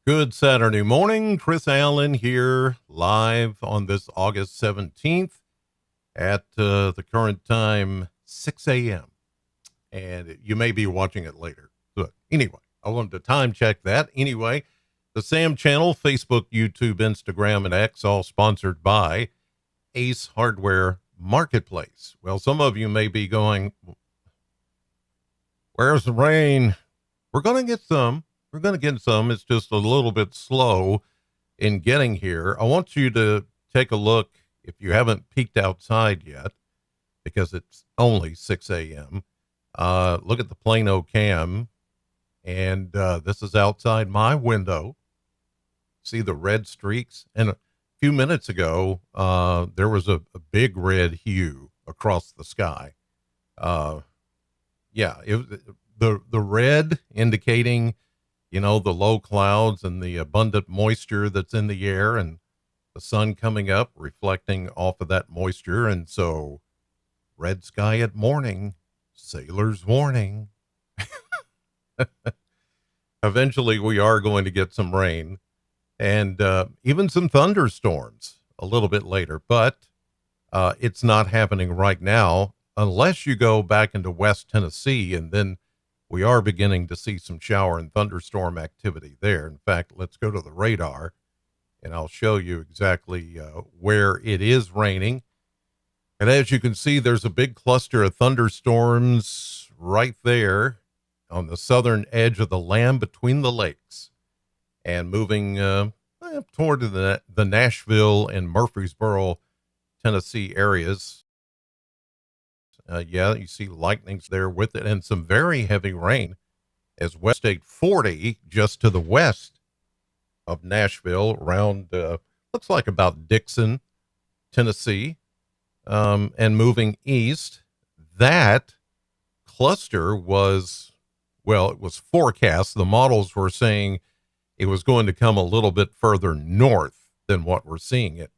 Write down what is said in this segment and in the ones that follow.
Good Saturday morning. Chris Allen here live on this August 17th at the current time, 6 a.m. And you may be watching it later. But anyway, I wanted to time check that. Anyway, the Sam channel, Facebook, YouTube, Instagram, and X, all sponsored by Ace Hardware Marketplace. Well, some of you may be going, where's the rain? We're going to get some. We're going to get some. It's just a little bit slow in getting here. I want you to take a look, if you haven't peeked outside yet, because it's only 6 a.m. Look at the Plano cam, and this is outside my window. See the red streaks? And a few minutes ago, there was a big red hue across the sky. The red indicating, you know, the low clouds and the abundant moisture that's in the air, and the sun coming up, reflecting off of that moisture. And so red sky at morning, sailor's warning. Eventually we are going to get some rain and even some thunderstorms a little bit later, but it's not happening right now unless you go back into West Tennessee, and then we are beginning to see some shower and thunderstorm activity there. In fact, let's go to the radar and I'll show you exactly where it is raining. And as you can see, there's a big cluster of thunderstorms right there on the southern edge of the land between the lakes, and moving toward the Nashville and Murfreesboro, Tennessee areas. You see lightnings there with it, and some very heavy rain as West State 40 just to the west of Nashville, around looks like about Dixon, Tennessee, and moving east. That cluster was, well, it was forecast. The models were saying it was going to come a little bit further north than what we're seeing it.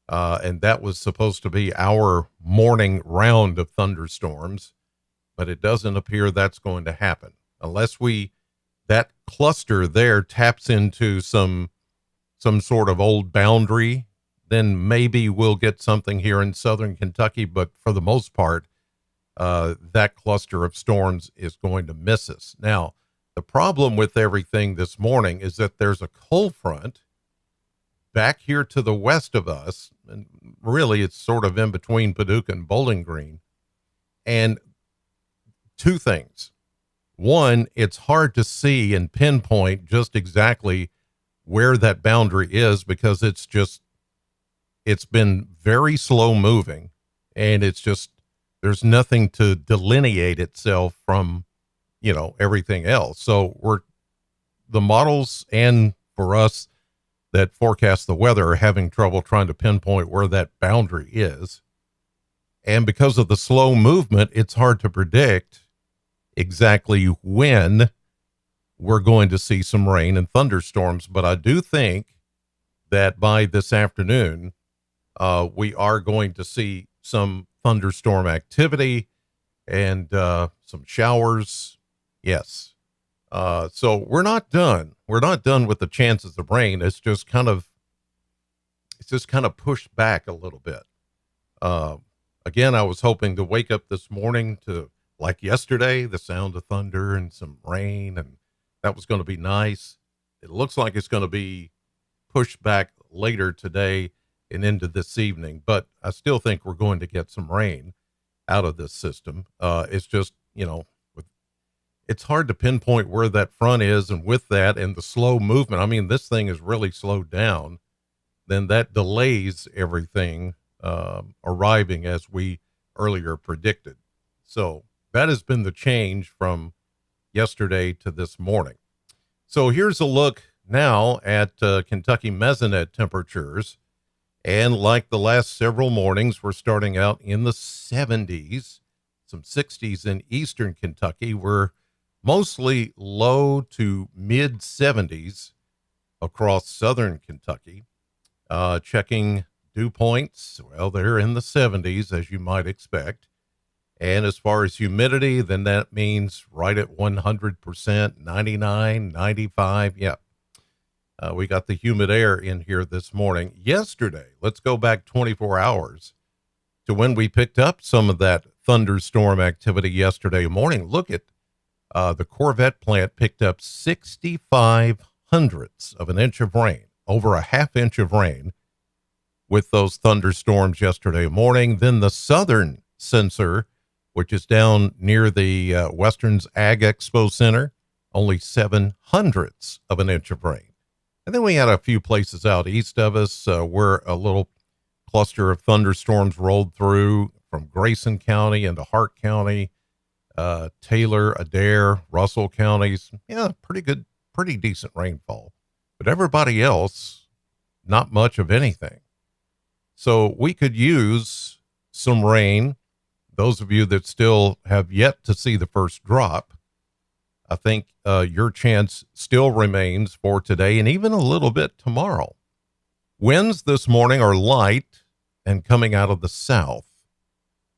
And that was supposed to be our morning round of thunderstorms, but it doesn't appear that's going to happen unless that cluster there taps into some sort of old boundary. Then maybe we'll get something here in southern Kentucky, but for the most part, that cluster of storms is going to miss us. Now, the problem with everything this morning is that there's a cold front back here to the west of us, and really it's sort of in between Paducah and Bowling Green. And two things. One, it's hard to see and pinpoint just exactly where that boundary is, because it's been very slow moving, and there's nothing to delineate itself from, everything else. So the models, and for us that forecast the weather, are having trouble trying to pinpoint where that boundary is. And because of the slow movement, it's hard to predict exactly when we're going to see some rain and thunderstorms. But I do think that by this afternoon, we are going to see some thunderstorm activity and some showers. Yes. So we're not done. We're not done with the chances of rain. It's just kind of pushed back a little bit. Again, I was hoping to wake up this morning to, like yesterday, the sound of thunder and some rain, and that was going to be nice. It looks like it's going to be pushed back later today and into this evening, but I still think we're going to get some rain out of this system. It's just, it's hard to pinpoint where that front is, and with that and the slow movement, I mean, this thing is really slowed down, then that delays everything arriving as we earlier predicted. So that has been the change from yesterday to this morning. So here's a look now at Kentucky mesonet temperatures. And like the last several mornings, we're starting out in the 70s, some 60s in eastern Kentucky. We're mostly low to mid 70s across southern Kentucky. Checking dew points, well, they're in the 70s, as you might expect. And as far as humidity, then that means right at 100%, 99, 95. Yeah. We got the humid air in here this morning. Yesterday, let's go back 24 hours to when we picked up some of that thunderstorm activity yesterday morning. Look at the Corvette plant picked up 65 hundredths of an inch of rain, over a half inch of rain with those thunderstorms yesterday morning. Then the southern sensor, which is down near the Western's Ag Expo Center, only 7 hundredths of an inch of rain. And then we had a few places out east of us where a little cluster of thunderstorms rolled through from Grayson County into Hart County, Taylor, Adair, Russell counties. Yeah, pretty decent rainfall. But everybody else, not much of anything. So we could use some rain. Those of you that still have yet to see the first drop, I think your chance still remains for today and even a little bit tomorrow. Winds this morning are light and coming out of the south,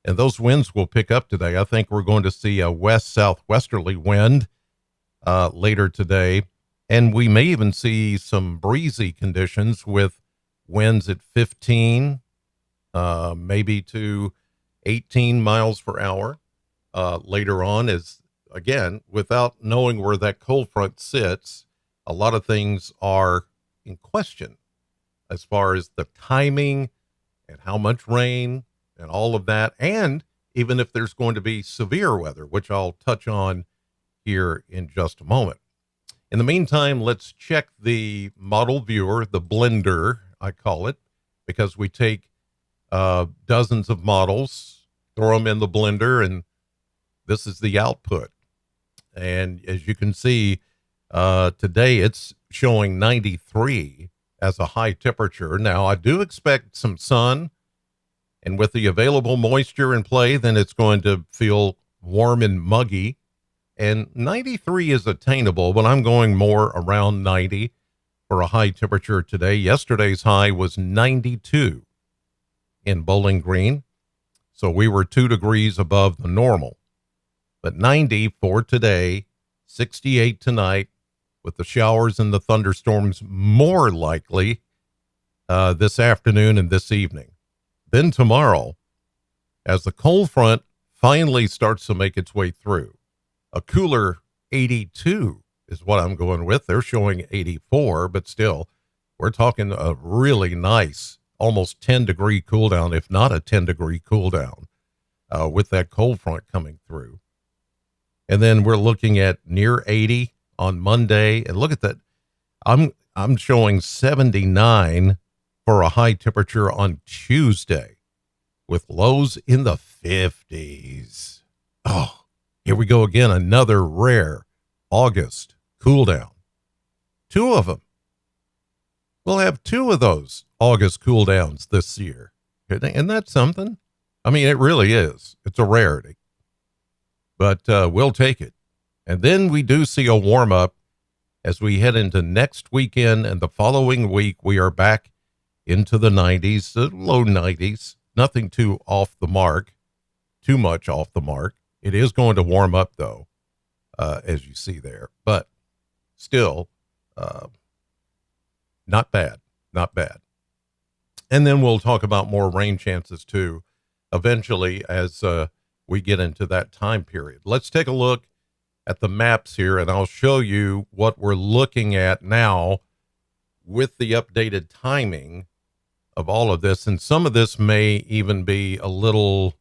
and those winds will pick up today. I think we're going to see a west-southwesterly wind later today, and we may even see some breezy conditions with winds at 15, maybe to 18 miles per hour later on. As again, without knowing where that cold front sits, a lot of things are in question as far as the timing and how much rain and all of that, and even if there's going to be severe weather, which I'll touch on here in just a moment. In the meantime, let's check the model viewer, the blender, I call it, because we take dozens of models, throw them in the blender, and this is the output. And as you can see, today it's showing 93 as a high temperature. Now, I do expect some sun, and with the available moisture in play, then it's going to feel warm and muggy. And 93 is attainable, but I'm going more around 90 for a high temperature today. Yesterday's high was 92 in Bowling Green, so we were 2 degrees above the normal. But 90 for today, 68 tonight, with the showers and the thunderstorms more likely this afternoon and this evening. Then tomorrow, as the cold front finally starts to make its way through, a cooler 82 is what I'm going with. They're showing 84, but still, we're talking a really nice, almost 10-degree cool down, if not a 10-degree cool down, with that cold front coming through. And then we're looking at near 80 on Monday. And look at that. I'm showing 79 for a high temperature on Tuesday with lows in the 50s. Oh, here we go again. Another rare August cool down. 2 of them. We'll have 2 of those August cool downs this year. Isn't that something? I mean, it really is. It's a rarity. But we'll take it. And then we do see a warm up as we head into next weekend, and the following week we are back into the 90s, the low 90s. Nothing too off the mark, too much off the mark. It is going to warm up though, as you see there, but still not bad, not bad. And then we'll talk about more rain chances too, eventually as we get into that time period. Let's take a look at the maps here, and I'll show you what we're looking at now with the updated timing of all of this. And some of this may even be a little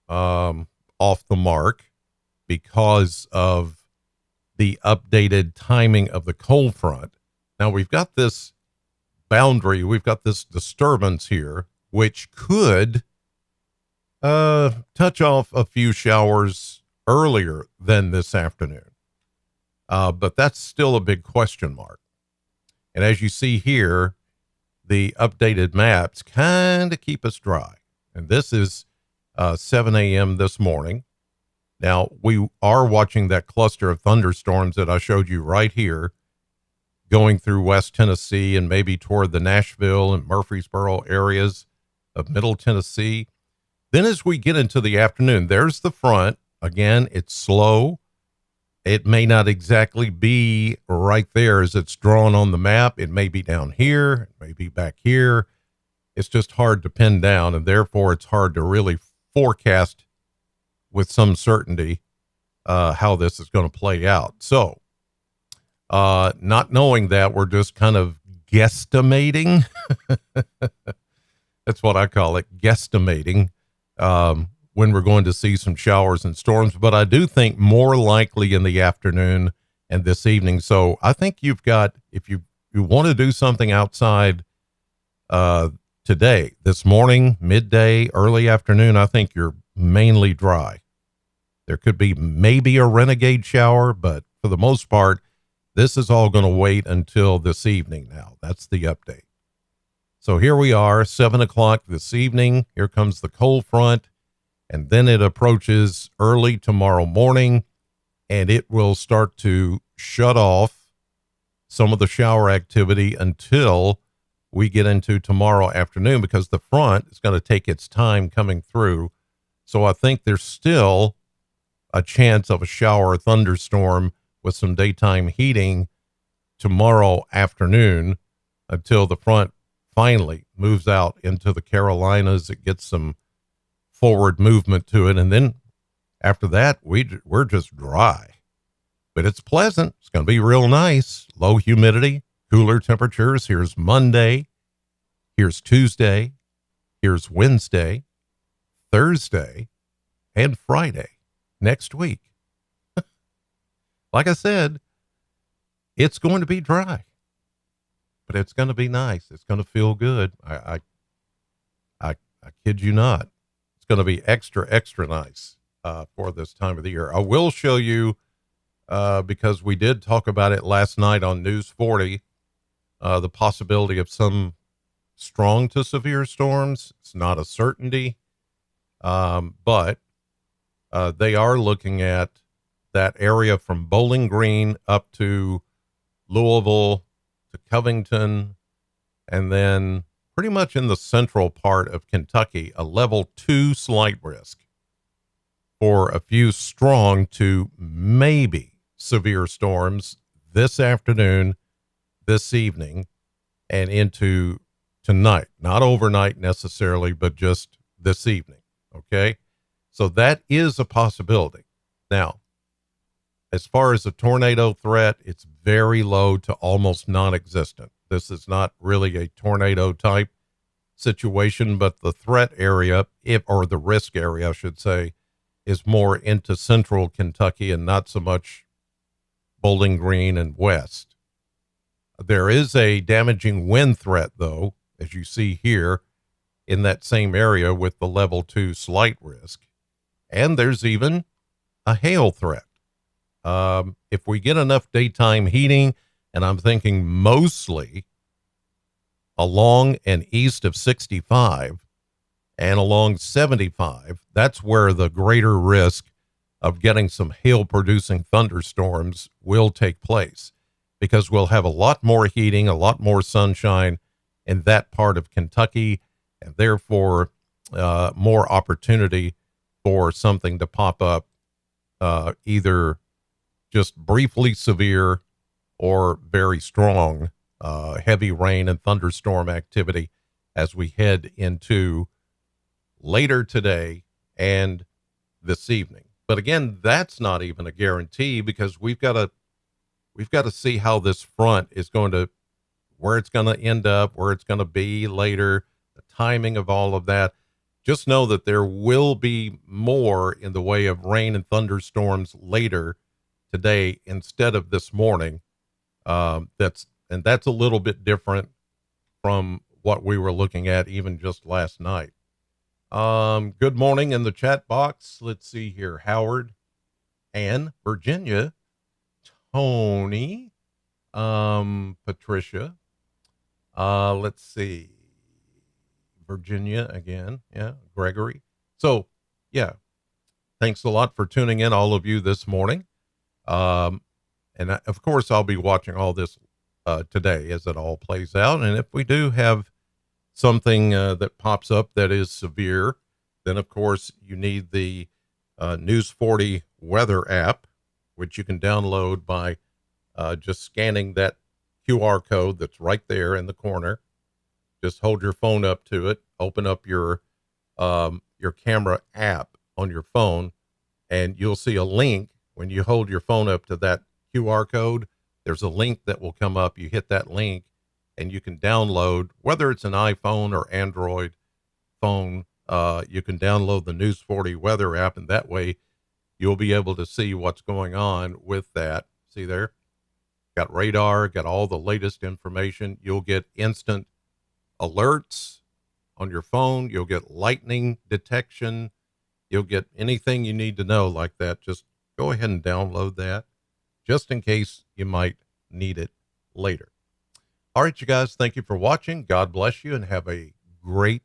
off the mark because of the updated timing of the cold front. Now we've got this boundary, we've got this disturbance here, which could touch off a few showers earlier than this afternoon. But that's still a big question mark. And as you see here, the updated maps kind of keep us dry. And this is 7 a.m. this morning. Now, we are watching that cluster of thunderstorms that I showed you right here going through West Tennessee and maybe toward the Nashville and Murfreesboro areas of Middle Tennessee. Then as we get into the afternoon, there's the front. Again, it's slow It may not exactly be right there as it's drawn on the map. It may be down here, it may be back here. It's just hard to pin down, and therefore it's hard to really forecast with some certainty how this is going to play out. So, not knowing that, we're just kind of guesstimating. That's what I call it, guesstimating, when we're going to see some showers and storms. But I do think more likely in the afternoon and this evening. So I think you've got, if you want to do something outside today, this morning, midday, early afternoon, I think you're mainly dry. There could be maybe a renegade shower, but for the most part, this is all going to wait until this evening now. That's the update. So here we are, 7 o'clock this evening. Here comes the cold front, and then it approaches early tomorrow morning, and it will start to shut off some of the shower activity until we get into tomorrow afternoon, because the front is going to take its time coming through. So I think there's still a chance of a shower or thunderstorm with some daytime heating tomorrow afternoon until the front finally moves out into the Carolinas. It gets some forward movement to it, and then after that we're just dry, but it's pleasant. It's going to be real nice. Low humidity, cooler temperatures. Here's Monday, here's Tuesday, here's Wednesday, Thursday, and Friday next week. Like I said, it's going to be dry, but it's going to be nice. It's going to feel good. I kid you not. It's going to be extra nice for this time of the year. I will show you, because we did talk about it last night on News 40, the possibility of some strong to severe storms. It's not a certainty, but they are looking at that area from Bowling Green up to Louisville to Covington, and then pretty much in the central part of Kentucky, a level 2 slight risk for a few strong to maybe severe storms this afternoon, this evening, and into tonight. Not overnight necessarily, but just this evening. Okay. So that is a possibility. Now, as far as a tornado threat, it's very low to almost non-existent. This is not really a tornado type situation, but the threat area, or the risk area, I should say, is more into central Kentucky and not so much Bowling Green and west. There is a damaging wind threat, though, as you see here in that same area with the level 2 slight risk. And there's even a hail threat. If we get enough daytime heating, and I'm thinking mostly along and east of 65 and along 75, that's where the greater risk of getting some hail producing thunderstorms will take place, because we'll have a lot more heating, a lot more sunshine in that part of Kentucky, and therefore more opportunity for something to pop up, either just briefly severe or very strong heavy rain and thunderstorm activity as we head into later today and this evening. But again, that's not even a guarantee, because we've got to see how this front is going to, where it's going to end up, where it's going to be later, the timing of all of that. Just know that there will be more in the way of rain and thunderstorms later today instead of this morning. That's a little bit different from what we were looking at even just last night. Good morning in the chat box. Let's see here. Howard, Ann, Virginia, Tony, Patricia. Let's see. Virginia again. Yeah. Gregory. So yeah, thanks a lot for tuning in, all of you, this morning. And of course I'll be watching all this, today as it all plays out. And if we do have something, that pops up that is severe, then of course you need the, News 40 weather app, which you can download by just scanning that QR code that's right there in the corner. Just hold your phone up to it, open up your camera app on your phone, and you'll see a link. When you hold your phone up to that QR code, there's a link that will come up. You hit that link and you can download, whether it's an iPhone or Android phone, you can download the News 40 weather app, and that way you'll be able to see what's going on with that. See there? Got radar, got all the latest information. You'll get instant alerts on your phone. You'll get lightning detection. You'll get anything you need to know like that. Just go ahead and download that just in case you might need it later. All right, you guys, thank you for watching. God bless you and have a great